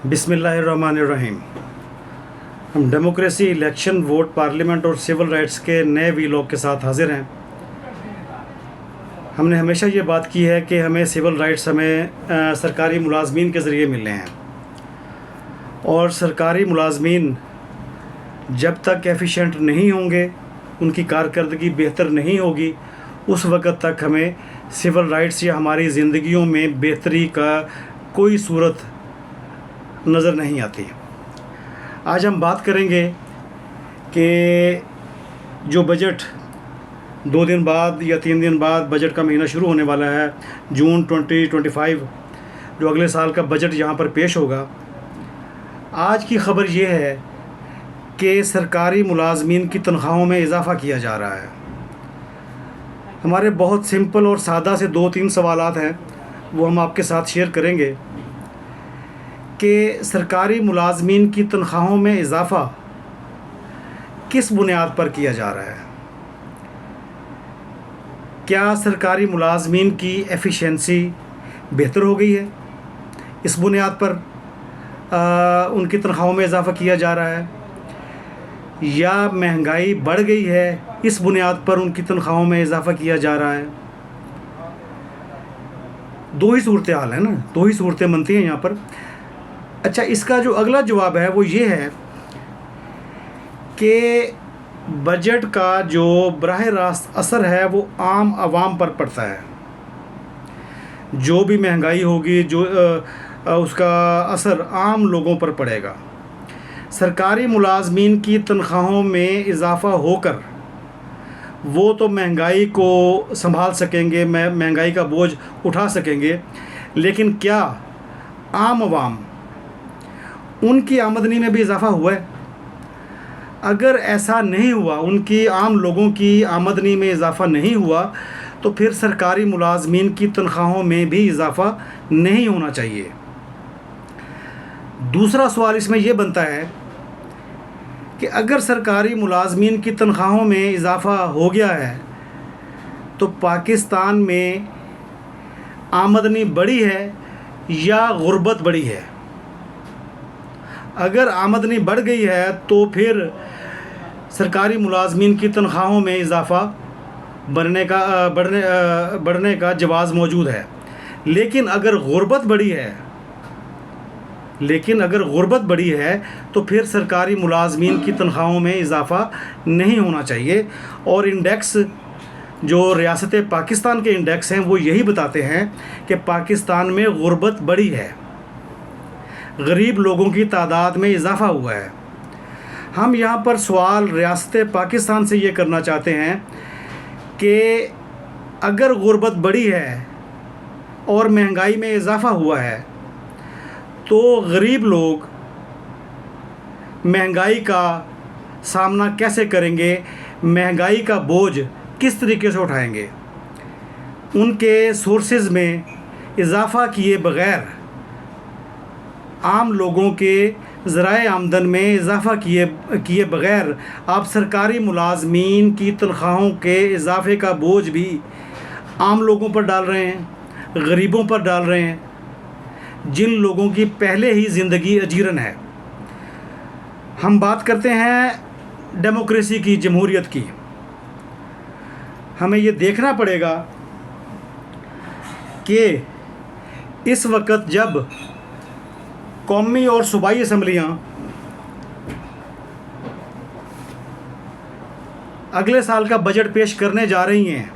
बिस्मिल्लाहिर्रहमानिर्रहीम। हम democracy, election, vote, parliament और सिविल राइट्स के नए वीलॉग के साथ हाजिर हैं। हमने हमेशा ये बात की है कि हमें सिविल राइट्स सरकारी मुलाजमीन के ज़रिए मिलने हैं, और सरकारी मुलाजमीन जब तक एफिशिएंट नहीं होंगे, उनकी कारकर्दगी बेहतर नहीं होगी, उस वक़्त तक हमें सिविल राइट्स या हमारी ज़िंदगियों में बेहतरी का कोई सूरत नज़र नहीं आती। आज हम बात करेंगे कि जो बजट 2 दिन बाद या 3 दिन बाद बजट का महीना शुरू होने वाला है, जून 2025, जो अगले साल का बजट यहाँ पर पेश होगा। आज की ख़बर ये है कि सरकारी मुलाजमीन की तनख्वाहों में इजाफ़ा किया जा रहा है। हमारे बहुत सिंपल और सादा से 2-3 सवालात हैं, वो हम आपके साथ शेयर करेंगे कि सरकारी मुलाजमीन की तनख्वाहों में इजाफ़ा किस बुनियाद पर किया जा रहा है। क्या सरकारी मुलाजमीन की एफिशिएंसी बेहतर हो गई है, इस बुनियाद पर उनकी तनख्वाहों में इजाफ़ा किया जा रहा है, या महंगाई बढ़ गई है, इस बुनियाद पर उनकी तनख्वाहों में इजाफ़ा किया जा रहा है। दो ही सूरत हाल है ना, दो ही सूरतें बनती हैं यहाँ पर। अच्छा, इसका जो अगला जवाब है वो ये है कि बजट का जो बराह रास्त असर है वो आम आवाम पर पड़ता है। जो भी महंगाई होगी, उसका असर आम लोगों पर पड़ेगा। सरकारी मुलाजमीन की तनख्वाहों में इजाफ़ा होकर वो तो महंगाई को संभाल सकेंगे, महंगाई का बोझ उठा सकेंगे, लेकिन क्या आम आवाम, उनकी आमदनी में भी इजाफ़ा हुआ है? अगर ऐसा नहीं हुआ, उनकी आम लोगों की आमदनी में इजाफ़ा नहीं हुआ, तो फिर सरकारी मुलाजमीन की तनख्वाहों में भी इजाफ़ा नहीं होना चाहिए। दूसरा सवाल इसमें यह बनता है कि अगर सरकारी मुलाजमीन की तनख्वाहों में इजाफ़ा हो गया है तो पाकिस्तान में आमदनी बढ़ी है या गुर्बत बढ़ी है? अगर आमदनी बढ़ गई है तो फिर सरकारी मुलाजमीन की तनख्वाहों में इजाफ़ा बढ़ने का जवाज़ मौजूद है। लेकिन अगर गुर्बत बढ़ी है तो फिर सरकारी मुलाजमीन की तनख्वाहों में इजाफ़ा नहीं होना चाहिए। और इंडेक्स, जो रियासत पाकिस्तान के इंडेक्स हैं, वो यही बताते हैं कि पाकिस्तान में गुर्बत बढ़ी है, गरीब लोगों की तादाद में इजाफ़ा हुआ है। हम यहाँ पर सवाल रियासत पाकिस्तान से ये करना चाहते हैं कि अगर गुर्बत बढ़ी है और महंगाई में इजाफ़ा हुआ है तो गरीब लोग महंगाई का सामना कैसे करेंगे, महंगाई का बोझ किस तरीके से उठाएंगे? उनके सोर्सेज में इजाफ़ा किए बग़ैर, आम लोगों के ज़राए आमदन में इजाफ़ा किए बग़ैर आप सरकारी मुलाजमीन की तनख्वाहों के इजाफ़े का बोझ भी आम लोगों पर डाल रहे हैं, गरीबों पर डाल रहे हैं, जिन लोगों की पहले ही ज़िंदगी अजीरन है। हम बात करते हैं डेमोक्रेसी की, जमहूरियत की। हमें ये देखना पड़ेगा कि इस वक्त जब कौमी और सूबाई असम्बलियाँ अगले साल का बजट पेश करने जा रही हैं,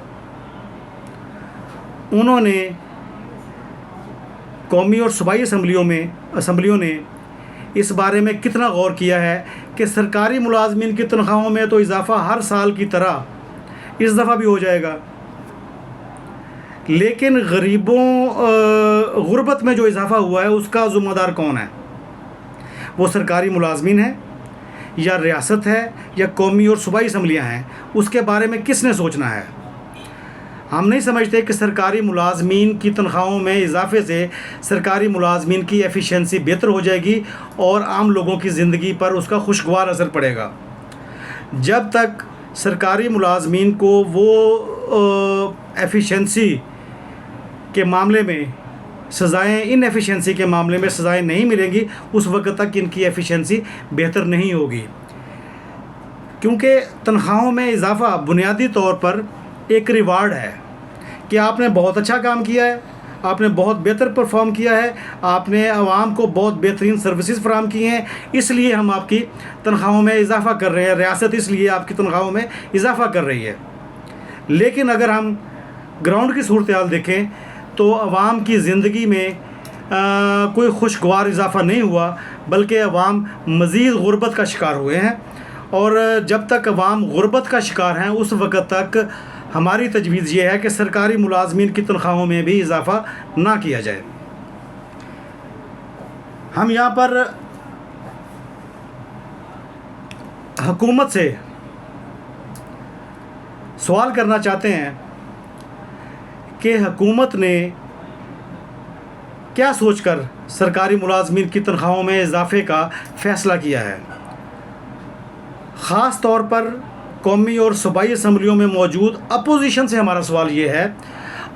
उन्होंने कौमी और सूबाई असम्बलियों ने इस बारे में कितना गौर किया है कि सरकारी मुलाजमीन की तनख्वाहों में तो इजाफ़ा हर साल की तरह इस दफ़ा भी हो जाएगा, लेकिन गुर्बत में जो इजाफ़ा हुआ है उसका ज़िम्मेदार कौन है? वो सरकारी मुलाजमीन है या रियासत है या कौमी और सूबाई असम्बलियाँ हैं? उसके बारे में किसने सोचना है? हम नहीं समझते कि सरकारी मुलाजमीन की तनख्वाहों में इजाफ़े से सरकारी मुलाजमीन की एफिशिएंसी बेहतर हो जाएगी और आम लोगों की ज़िंदगी पर उसका खुशगवार असर पड़ेगा। जब तक सरकारी मुलाजमीन को वो एफिशिएंसी के मामले में सज़ाएँ, इनएफिशिएंसी के मामले में सज़ाएँ नहीं मिलेंगी, उस वक्त तक इनकी एफिशिएंसी बेहतर नहीं होगी। क्योंकि तनख्वाहों में इजाफ़ा बुनियादी तौर पर एक रिवार्ड है कि आपने बहुत अच्छा काम किया है, आपने बहुत बेहतर परफॉर्म किया है, आपने आवाम को बहुत बेहतरीन सर्विसेज फराहम किए हैं, इसलिए हम आपकी तनख्वाहों में इजाफ़ा कर रहे हैं, रियासत इसलिए आपकी तनख्वाहों में इजाफ़ा कर रही है। लेकिन अगर हम ग्राउंड की सूरत हाल देखें तो आवाम की ज़िंदगी में कोई खुशगवार इजाफ़ा नहीं हुआ, बल्कि अवाम मज़ीद गुर्बत का शिकार हुए हैं। और जब तक अवाम गुर्बत का शिकार हैं उस वक़्त तक हमारी तजवीज़ ये है कि सरकारी मुलाजमीन की तनख्वाहों में भी इजाफ़ा ना किया जाए। हम यहाँ पर हुकूमत से सवाल करना चाहते हैं कि हुकूमत ने क्या सोचकर सरकारी मुलाजमीन की तनख्वाहों में इजाफ़े का फ़ैसला किया है। ख़ास तौर पर कौमी और सूबाई असम्बलियों में मौजूद अपोजिशन से हमारा सवाल ये है,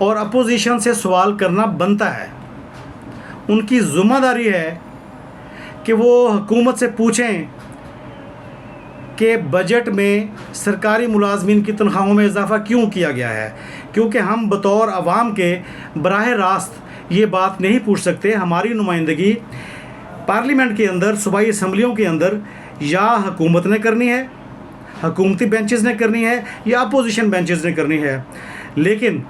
और अपोजिशन से सवाल करना बनता है, उनकी ज़िम्मेदारी है कि वो हुकूमत से पूछें कि बजट में सरकारी मुलाजमीन की तनख्वाहों में इजाफ़ा क्यों किया गया है। क्योंकि हम बतौर अवाम के बराह रास्त ये बात नहीं पूछ सकते। हमारी नुमाइंदगी पार्लियामेंट के अंदर, सूबाई असम्बलियों के अंदर या हुकूमत ने करनी है, हुकूमती बेंचेस ने करनी है, या अपोजिशन बेंचेस ने करनी है। लेकिन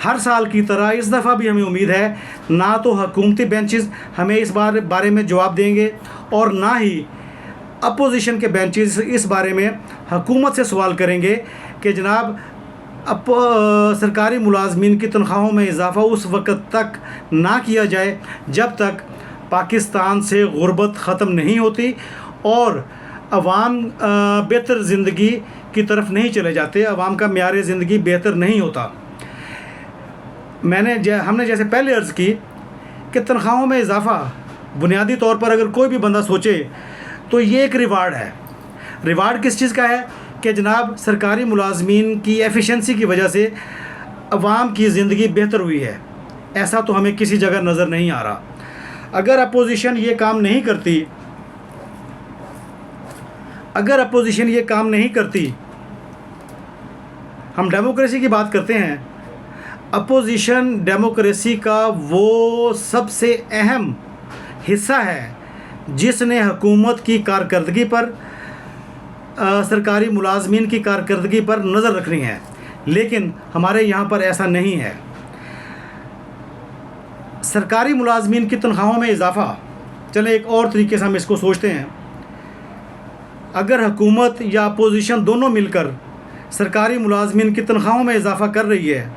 हर साल की तरह इस दफ़ा भी हमें उम्मीद है ना तो हुकूमती बेंचेस हमें इस बारे में जवाब देंगे, और ना ही अपोजिशन के बेंचेस इस बारे में हुकूमत से सवाल करेंगे कि जनाब सरकारी मुलाजमीन की तनख्वाहों में इजाफ़ा उस वक्त तक ना किया जाए जब तक पाकिस्तान से गुर्बत ख़त्म नहीं होती और अवाम बेहतर ज़िंदगी की तरफ नहीं चले जाते, अवाम का म्यार ज़िंदगी बेहतर नहीं होता। हमने जैसे पहले अर्ज़ की कि तनख्वाहों में इजाफ़ा बुनियादी तौर पर अगर कोई भी बंदा सोचे तो ये एक रिवार्ड है। रिवार्ड किस चीज़ का है कि जनाब सरकारी मुलाजमीन की एफिशिएंसी की वजह से अवाम की ज़िंदगी बेहतर हुई है। ऐसा तो हमें किसी जगह नज़र नहीं आ रहा। अगर अपोजिशन ये काम नहीं करती, हम डेमोक्रेसी की बात करते हैं, अपोजिशन डेमोक्रेसी का वो सबसे अहम हिस्सा है जिसने हुकूमत की कारकर्दगी पर, सरकारी मुलाजमीन की कारकर्दगी पर नज़र रखनी है। लेकिन हमारे यहाँ पर ऐसा नहीं है। सरकारी मुलाजमीन की तनख्वाहों में इजाफ़ा, चले एक और तरीके से हम इसको सोचते हैं, अगर हुकूमत या अपोजिशन दोनों मिलकर सरकारी मुलाजमीन की तनख्वाहों में इजाफ़ा कर रही है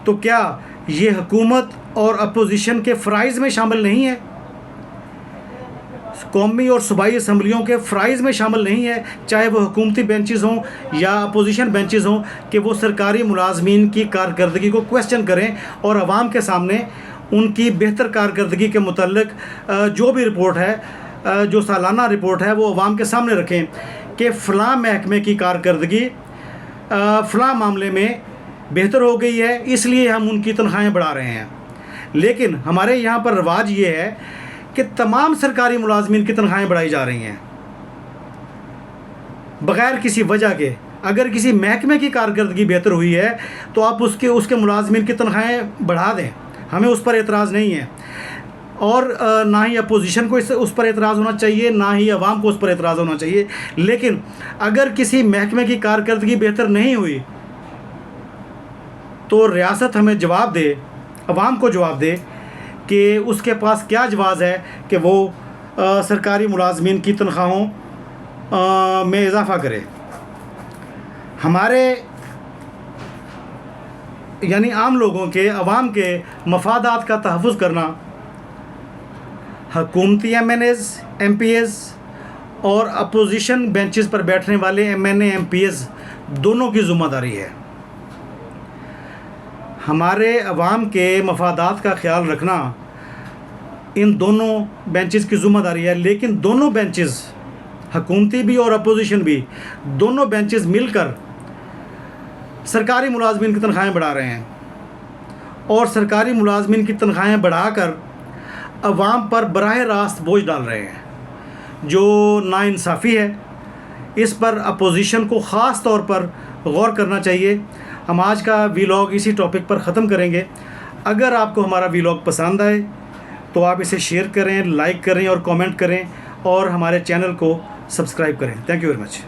तो क्या ये हुकूमत और अपोजिशन के फ़राइज़ में शामिल नहीं है, कौमी और सूबाई असम्बलियों के फ़राइज़ में शामिल नहीं है, चाहे वो हुकूमती बेंचेस हों या अपोजिशन बेंचेस हों, कि वो सरकारी मुलाजमीन की कारकर्दगी को क्वेश्चन करें और आवाम के सामने उनकी बेहतर कारकर्दगी के मुतल्लिक जो भी रिपोर्ट है, जो सालाना रिपोर्ट है, वो आवाम के सामने रखें कि फ़लाँ महकमे की कारकर्दगी फ़लाँ मामले में बेहतर हो गई है, इसलिए हम उनकी तनख्वाहें बढ़ा रहे हैं। लेकिन हमारे यहाँ पर रवाज ये है कि तमाम सरकारी मुलाजमीन की तनख्वाहें बढ़ाई जा रही हैं बग़ैर किसी वजह के। अगर किसी महकमे की कारकर्दगी बेहतर हुई है तो आप उसके मुलाजमीन की तनख्वाहें बढ़ा दें, हमें उस पर एतराज़ नहीं है। और ना ही अपोजिशन को उस पर एतराज़ होना चाहिए, ना ही अवाम को उस पर एतराज़ होना चाहिए। लेकिन अगर किसी महकमे की कारकर्दगी बेहतर नहीं हुई तो रियासत हमें जवाब दे, अवाम को जवाब दे कि उसके पास क्या जवाज़ है कि वो सरकारी मुलाजमीन की तनख्वाहों में इजाफ़ा करे। हमारे यानी आम लोगों के, अवाम के मफादात का तहफ़्फ़ुज़ करना हुकूमती MNAs, MPAs और अपोजिशन बेंचेस पर बैठने वाले MNA, MPAs दोनों की ज़िम्मेदारी है। हमारे अवाम के मफादात का ख्याल रखना इन दोनों बेंचेस की ज़िम्मेदारी है। लेकिन दोनों बेंचेस, हुकूमती भी और अपोजिशन भी, दोनों बेंचेस मिलकर सरकारी मुलाजमीन की तनख्वाहें बढ़ा रहे हैं। और सरकारी मुलाजमीन की तनख्वाहें बढ़ाकर अवाम पर बराह रास्त बोझ डाल रहे हैं, जो नाइंसाफ़ी है। इस पर अपोजिशन को ख़ास तौर पर गौर करना चाहिए। हम आज का वीलॉग इसी टॉपिक पर ख़त्म करेंगे। अगर आपको हमारा वीलॉग पसंद आए तो आप इसे शेयर करें, लाइक करें और कमेंट करें और हमारे चैनल को सब्सक्राइब करें। Thank you very much.